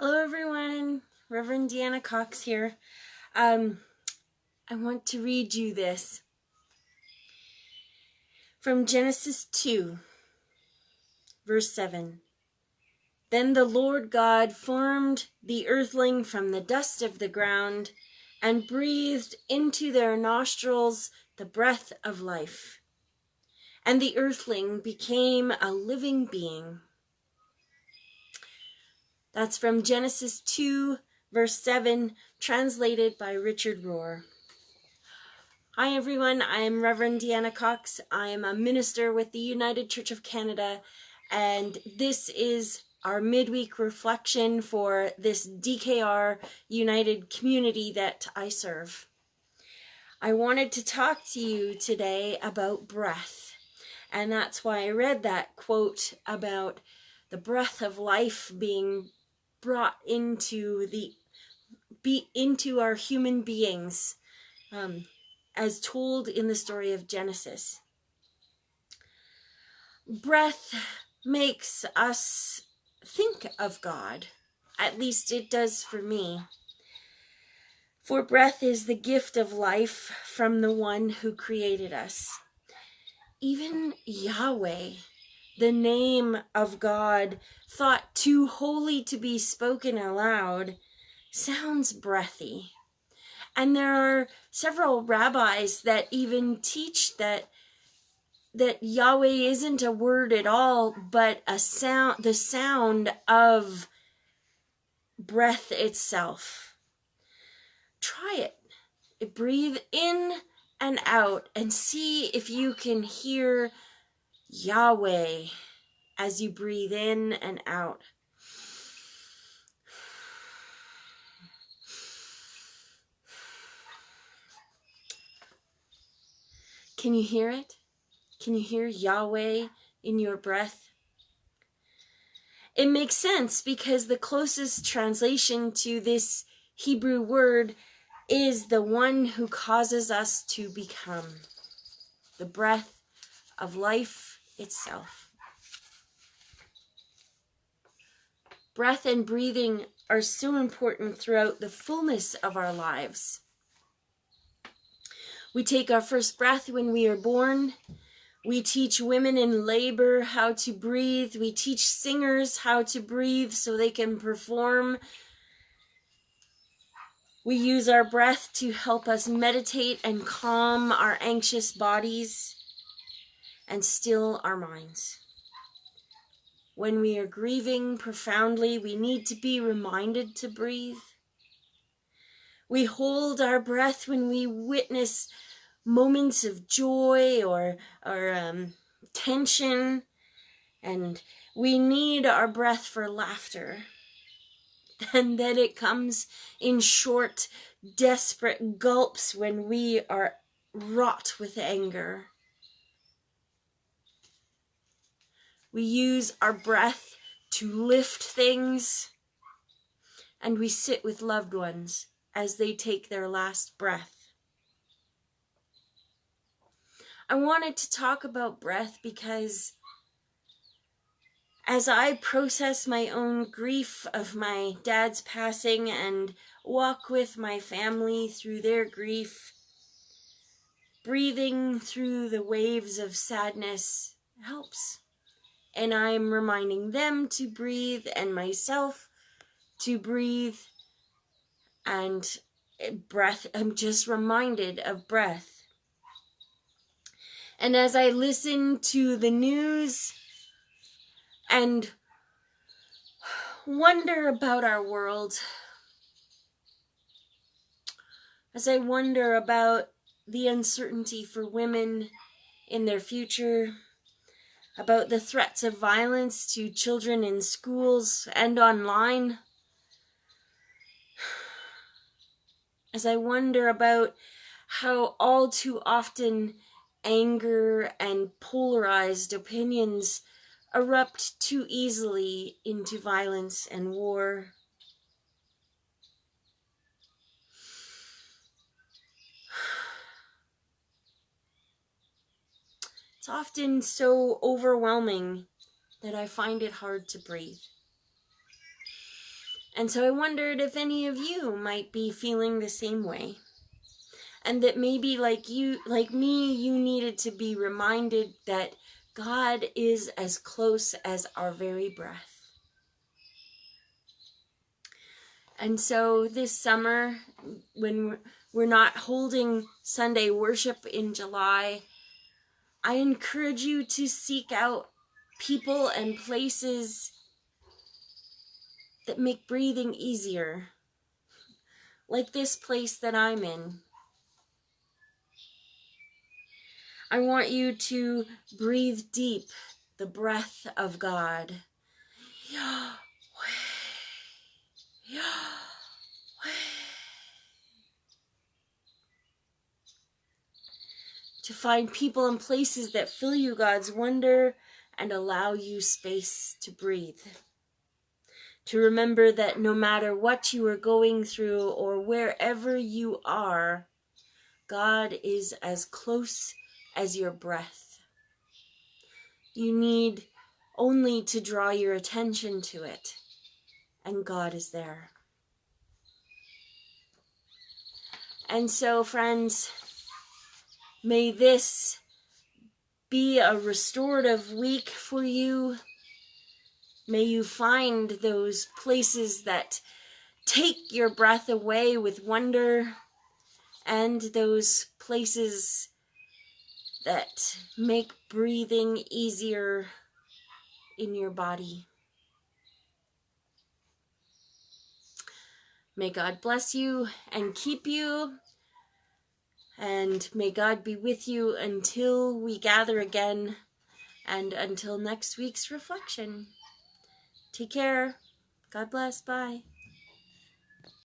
Hello everyone, Reverend Deanna Cox here. I want to read you this from Genesis 2, verse 7. Then the Lord God formed the earthling from the dust of the ground and breathed into their nostrils the breath of life. And the earthling became a living being. That's from Genesis 2, verse 7, translated by Richard Rohr. Hi everyone, I am Reverend Deanna Cox. I am a minister with the United Church of Canada, and this is our midweek reflection for this DKR United community that I serve. I wanted to talk to you today about breath, and that's why I read that quote about the breath of life being brought into our human beings. As told in the story of Genesis. Breath makes us think of God. At least it does for me. For breath is the gift of life from the one who created us. Even Yahweh, the name of God, thought too holy to be spoken aloud, sounds breathy. And there are several rabbis that even teach that Yahweh isn't a word at all, but a sound, the sound of breath itself. Try it. Breathe in and out and see if you can hear Yahweh as you breathe in and out. Can you hear it? Can you hear Yahweh in your breath? It makes sense because the closest translation to this Hebrew word is the one who causes us to become, the breath of life itself. Breath and breathing are so important throughout the fullness of our lives. We take our first breath when we are born. We teach women in labor how to breathe. We teach singers how to breathe so they can perform. We use our breath to help us meditate and calm our anxious bodies and still our minds. When we are grieving profoundly, we need to be reminded to breathe. We hold our breath when we witness moments of joy or tension, and we need our breath for laughter. And then it comes in short, desperate gulps when we are wrought with anger. We use our breath to lift things, and we sit with loved ones as they take their last breath. I wanted to talk about breath because as I process my own grief of my dad's passing and walk with my family through their grief, breathing through the waves of sadness helps. And I'm reminding them to breathe and myself to breathe, and breath. I'm just reminded of breath. And as I listen to the news and wonder about our world, as I wonder about the uncertainty for women in their future, about the threats of violence to children in schools and online, as I wonder about how all too often anger and polarized opinions erupt too easily into violence and war. It's often so overwhelming that I find it hard to breathe. And so I wondered if any of you might be feeling the same way. And that maybe like me, you needed to be reminded that God is as close as our very breath. And so this summer, when we're not holding Sunday worship in July, I encourage you to seek out people and places that make breathing easier, like this place that I'm in. I want you to breathe deep the breath of God. To find people and places that fill you God's wonder and allow you space to breathe. To remember that no matter what you are going through or wherever you are, God is as close as your breath. You need only to draw your attention to it, and God is there. And so, friends, may this be a restorative week for you. May you find those places that take your breath away with wonder, and those places that make breathing easier in your body. May God bless you and keep you, and may God be with you until we gather again and until next week's reflection. Take care. God bless. Bye.